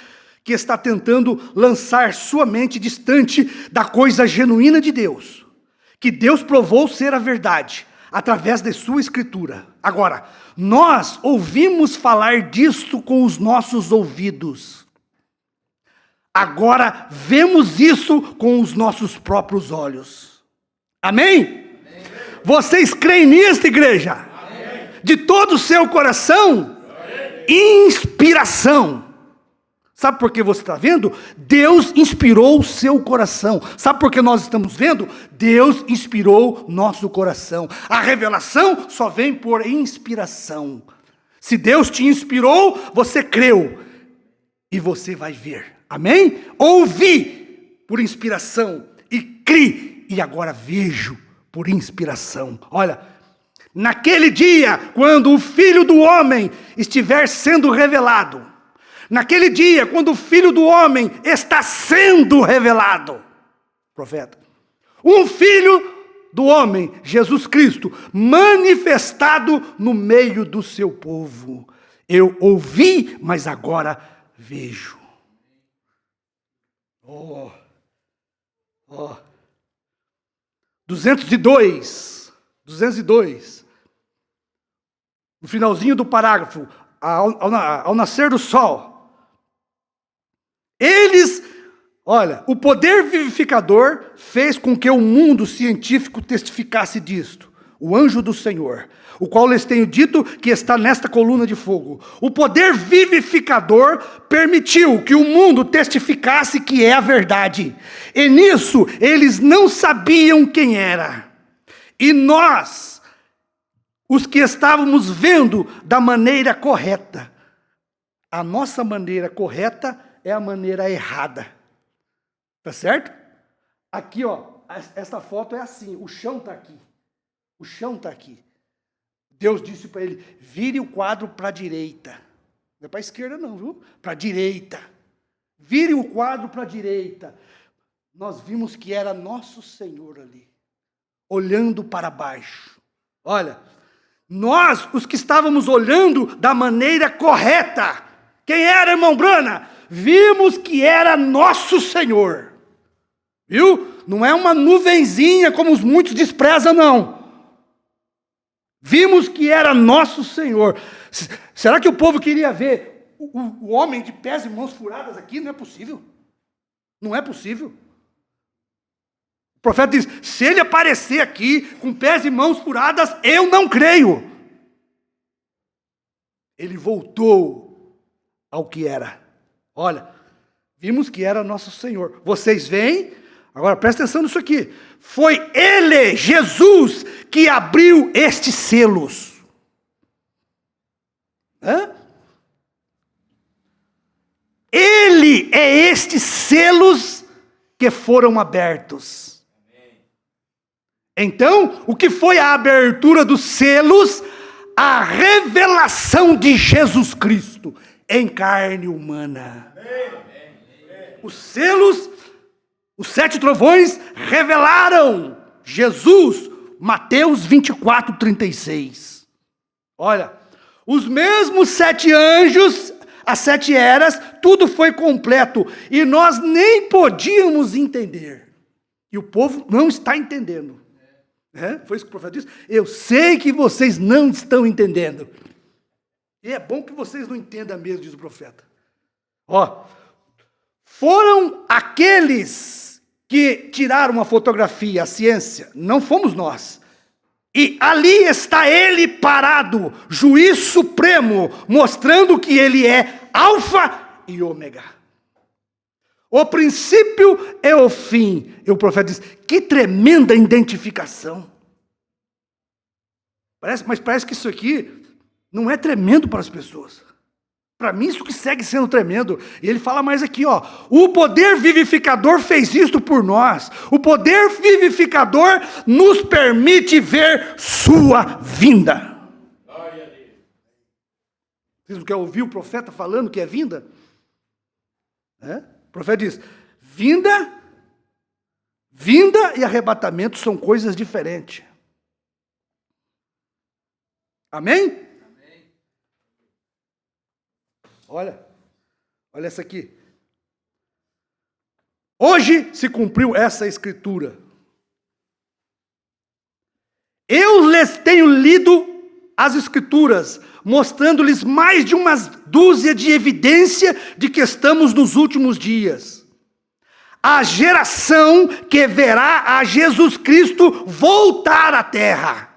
que está tentando lançar sua mente distante da coisa genuína de Deus, que Deus provou ser a verdade, através de sua escritura. Agora, nós ouvimos falar disso com os nossos ouvidos. Agora, vemos isso com os nossos próprios olhos. Amém? Amém. Vocês creem nisto, igreja? Amém. De todo o seu coração? Amém. Inspiração. Sabe por que você está vendo? Deus inspirou o seu coração. Sabe por que nós estamos vendo? Deus inspirou nosso coração. A revelação só vem por inspiração. Se Deus te inspirou, você creu. E você vai ver. Amém? Ouvi por inspiração e criei. E agora vejo por inspiração. Olha, naquele dia, quando o Filho do Homem estiver sendo revelado, naquele dia, quando o Filho do Homem está sendo revelado, profeta, um Filho do Homem, Jesus Cristo, manifestado no meio do seu povo. Eu ouvi, mas agora vejo. 202, no finalzinho do parágrafo, ao nascer do sol, olha, o poder vivificador fez com que o mundo científico testificasse disto. O anjo do Senhor, o qual lhes tenho dito que está nesta coluna de fogo. O poder vivificador permitiu que o mundo testificasse que é a verdade. E nisso eles não sabiam quem era. E nós, os que estávamos vendo da maneira correta, a nossa maneira correta é a maneira errada. Tá certo? Aqui, ó, essa foto é assim, o chão está aqui. O chão está aqui. Deus disse para ele, vire o quadro para a direita. Não é para a esquerda não, viu? Para a direita. Vire o quadro para a direita. Nós vimos que era nosso Senhor ali, olhando para baixo. Olha, nós, os que estávamos olhando da maneira correta, quem era, irmão Brana? Vimos que era nosso Senhor. Viu? Não é uma nuvenzinha como os muitos desprezam, não. Vimos que era nosso Senhor. Será que o povo queria ver o homem de pés e mãos furadas aqui? Não é possível. Não é possível. O profeta diz, se ele aparecer aqui com pés e mãos furadas, eu não creio. Ele voltou ao que era. Olha, vimos que era nosso Senhor. Vocês veem, Agora presta atenção nisso aqui. Foi Ele, Jesus, que abriu estes selos. Ele é estes selos que foram abertos. Então, o que foi a abertura dos selos? A revelação de Jesus Cristo em carne humana. Os selos, os 7 trovões revelaram Jesus. Mateus 24:36. Olha, os mesmos 7 anjos, as 7 eras, tudo foi completo. E nós nem podíamos entender. E o povo não está entendendo. Foi isso que o profeta disse. Eu sei que vocês não estão entendendo. E é bom que vocês não entendam mesmo, diz o profeta. Foram aqueles que tiraram a fotografia, a ciência. Não fomos nós. E ali está ele parado, juiz supremo, mostrando que ele é alfa e ômega. O princípio é o fim. E o profeta diz, que tremenda identificação. Mas parece que isso aqui não é tremendo para as pessoas. Para mim isso que segue sendo tremendo. E ele fala mais aqui, o poder vivificador fez isto por nós. O poder vivificador nos permite ver sua vinda. Vocês não querem ouvir o profeta falando que é vinda? O profeta diz, vinda e arrebatamento são coisas diferentes. Amém? Olha essa aqui. Hoje se cumpriu essa escritura. Eu lhes tenho lido as escrituras, mostrando-lhes mais de uma dúzia de evidência de que estamos nos últimos dias. A geração que verá a Jesus Cristo voltar à terra.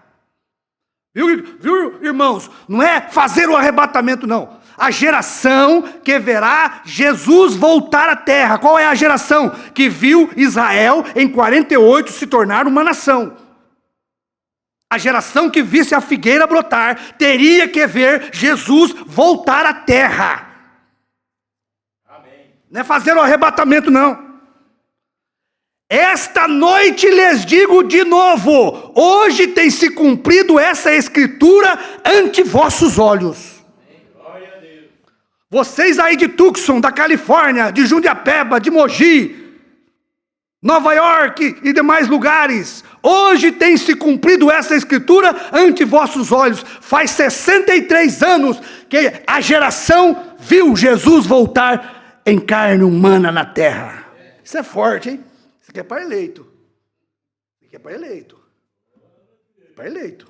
Viu, irmãos? Não é fazer o arrebatamento, não. A geração que verá Jesus voltar à terra. Qual é a geração? Que viu Israel em 48 se tornar uma nação. A geração que visse a figueira brotar teria que ver Jesus voltar à terra. Amém. Não é fazer o arrebatamento, não. Esta noite lhes digo de novo, hoje tem se cumprido essa escritura ante vossos olhos. Glória a Deus. Vocês aí de Tucson, da Califórnia, de Jundiapeba, de Mogi, Nova York e demais lugares, hoje tem se cumprido essa escritura ante vossos olhos. Faz 63 anos que a geração viu Jesus voltar em carne humana na terra. Isso é forte, hein? Isso aqui é para eleito. Isso aqui é para eleito. Para eleito.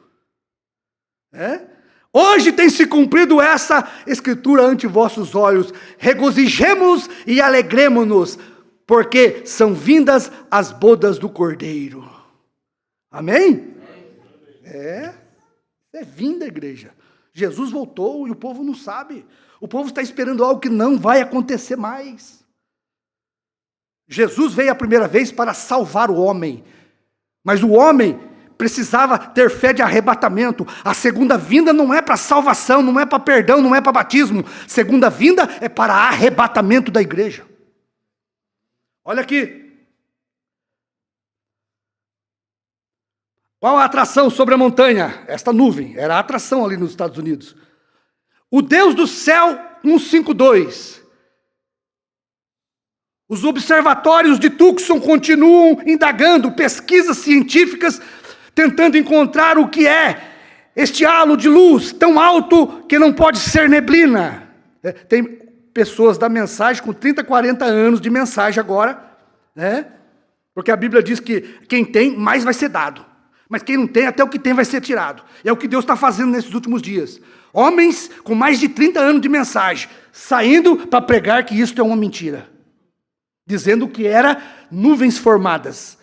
Hoje tem se cumprido essa escritura ante vossos olhos. Regozijemos e alegremo-nos, porque são vindas as bodas do Cordeiro. Amém? É vinda, igreja. Jesus voltou e o povo não sabe. O povo está esperando algo que não vai acontecer mais. Jesus veio a primeira vez para salvar o homem, mas o homem precisava ter fé de arrebatamento. A segunda vinda não é para salvação, não é para perdão, não é para batismo. Segunda vinda é para arrebatamento da igreja. Olha aqui. Qual a atração sobre a montanha? Esta nuvem, era a atração ali nos Estados Unidos. O Deus do céu, 152. Os observatórios de Tucson continuam indagando, pesquisas científicas, tentando encontrar o que é este halo de luz tão alto que não pode ser neblina. Tem pessoas da mensagem com 30, 40 anos de mensagem agora, porque a Bíblia diz que quem tem, mais vai ser dado. Mas quem não tem, até o que tem vai ser tirado. E é o que Deus está fazendo nesses últimos dias. Homens com mais de 30 anos de mensagem, saindo para pregar que isso é uma mentira. Dizendo que era nuvens formadas.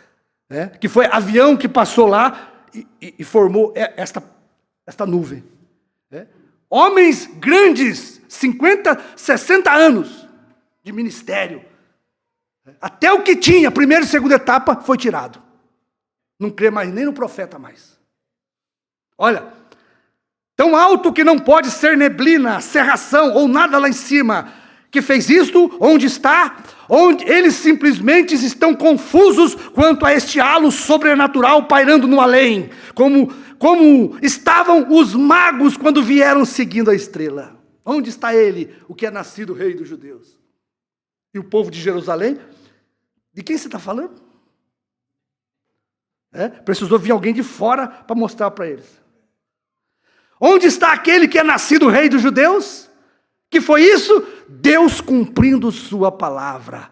Que foi avião que passou lá e formou esta nuvem. Homens grandes, 50, 60 anos de ministério. Até o que tinha, primeira e segunda etapa, foi tirado. Não crê mais nem no profeta mais. Olha, tão alto que não pode ser neblina, cerração ou nada lá em cima. Que fez isto, onde está? Onde eles simplesmente estão confusos quanto a este halo sobrenatural pairando no além. Como estavam os magos quando vieram seguindo a estrela. Onde está ele, o que é nascido rei dos judeus? E o povo de Jerusalém? De quem você está falando? Precisou vir alguém de fora para mostrar para eles. Onde está aquele que é nascido rei dos judeus? Que foi isso? Deus cumprindo sua palavra.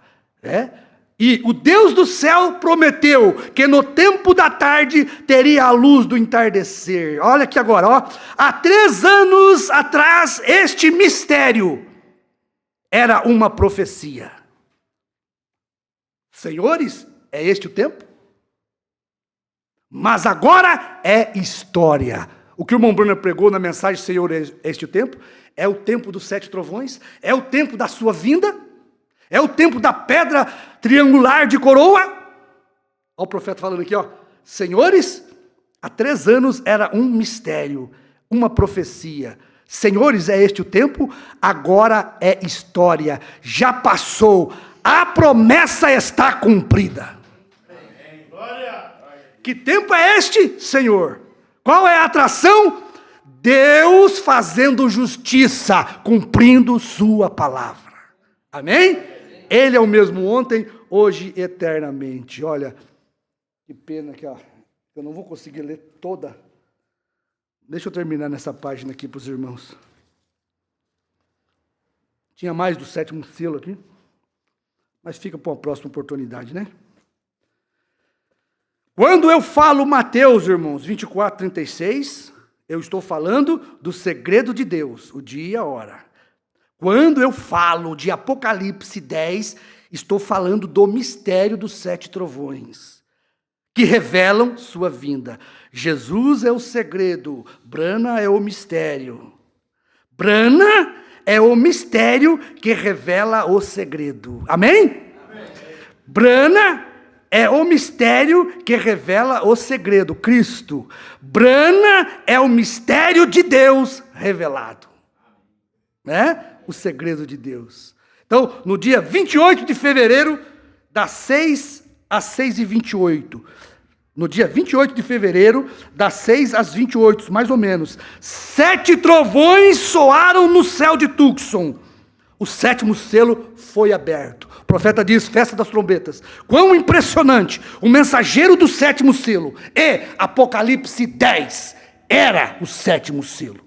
E o Deus do céu prometeu que no tempo da tarde teria a luz do entardecer. Olha aqui agora, ó. Há 3 anos atrás, este mistério era uma profecia. Senhores, é este o tempo? Mas agora é história. O que o irmão Bruno pregou na mensagem, Senhor, é este o tempo? É o tempo dos 7 trovões? É o tempo da sua vinda? É o tempo da pedra triangular de coroa? Olha o profeta falando aqui, ó. Senhores, há 3 anos era um mistério, uma profecia. Senhores, é este o tempo? Agora é história. Já passou. A promessa está cumprida. Que tempo é este, Senhor? Qual é a atração? Deus fazendo justiça, cumprindo sua palavra. Amém? Ele é o mesmo ontem, hoje, eternamente. Olha, que pena que eu não vou conseguir ler toda. Deixa eu terminar nessa página aqui para os irmãos. Tinha mais do 7º selo aqui, mas fica para uma próxima oportunidade, né? Quando eu falo Mateus, irmãos, 24, 36, eu estou falando do segredo de Deus, o dia e a hora. Quando eu falo de Apocalipse 10, estou falando do mistério dos 7 trovões, que revelam sua vinda. Jesus é o segredo, Brana é o mistério. Brana é o mistério que revela o segredo. Amém? Amém. Brana é o mistério que revela o segredo, Cristo. Brana é o mistério de Deus revelado. O segredo de Deus. Então, no dia 28 de fevereiro, das 6 às 6h28. No dia 28 de fevereiro, das 6 às 28, mais ou menos. 7 trovões soaram no céu de Tucson. O 7º selo foi aberto. O profeta diz, festa das trombetas. Quão impressionante! O mensageiro do 7º selo. E Apocalipse 10 era o 7º selo.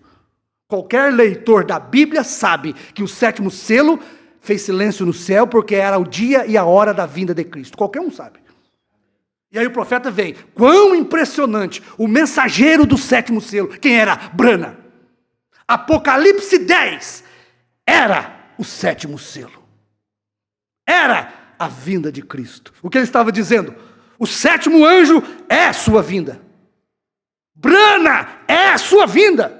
Qualquer leitor da Bíblia sabe que o 7º selo fez silêncio no céu porque era o dia e a hora da vinda de Cristo. Qualquer um sabe. E aí o profeta vem. Quão impressionante! O mensageiro do 7º selo. Quem era? Brana. Apocalipse 10 era o 7º selo. Era a vinda de Cristo. O que ele estava dizendo? O 7º anjo é a sua vinda. Brana é a sua vinda.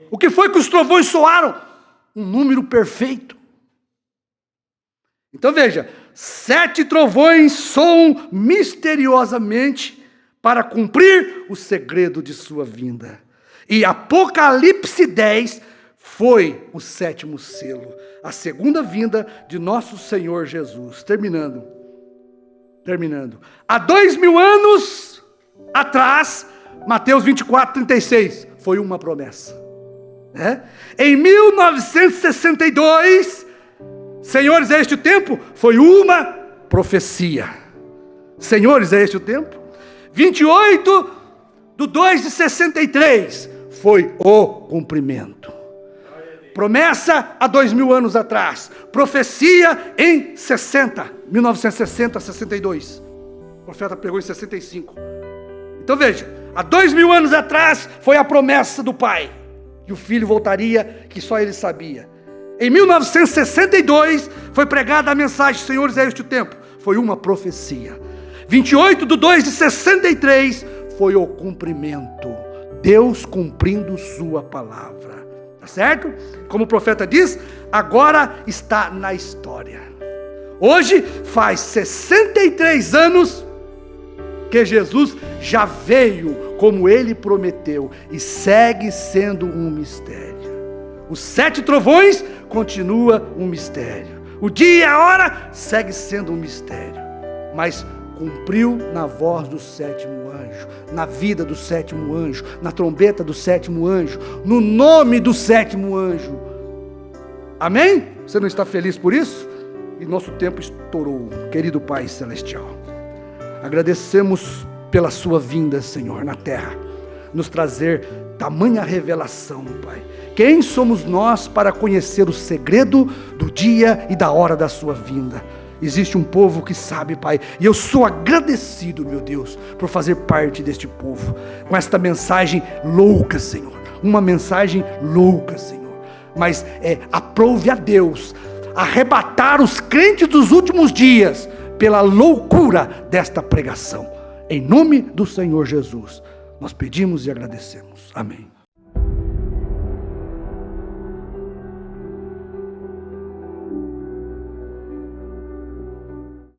O que foi que os trovões soaram? Um número perfeito. Então veja, 7 trovões soam misteriosamente para cumprir o segredo de sua vinda. E Apocalipse 10 foi o 7º selo, a segunda vinda de nosso Senhor Jesus. Terminando. Há 2000 anos atrás, Mateus 24, 36, foi uma promessa. Em 1962, senhores, é este o tempo? Foi uma profecia. Senhores, é este o tempo? 28/2/63 foi o cumprimento. Promessa há 2000 anos atrás. Profecia em 1960, 62. O profeta pregou em 65. Então veja, há 2000 anos atrás foi a promessa do Pai. Que o Filho voltaria, que só ele sabia. Em 1962 foi pregada a mensagem, senhores, é este o tempo. Foi uma profecia. 28/2/63 foi o cumprimento. Deus cumprindo sua palavra. Tá certo? Como o profeta diz, agora está na história. Hoje faz 63 anos que Jesus já veio como Ele prometeu e segue sendo um mistério. Os 7 trovões continua um mistério. O dia e a hora segue sendo um mistério. Mas cumpriu na voz do 7º anjo, na vida do 7º anjo, na trombeta do 7º anjo, no nome do 7º anjo. Amém? Você não está feliz por isso? E nosso tempo estourou, querido Pai Celestial. Agradecemos pela sua vinda, Senhor, na terra, nos trazer tamanha revelação, Pai. Quem somos nós para conhecer o segredo do dia e da hora da sua vinda? Existe um povo que sabe, Pai, e eu sou agradecido, meu Deus, por fazer parte deste povo, com esta mensagem louca, Senhor, uma mensagem louca, Senhor, mas aprove a Deus arrebatar os crentes dos últimos dias pela loucura desta pregação. Em nome do Senhor Jesus, nós pedimos e agradecemos. Amém.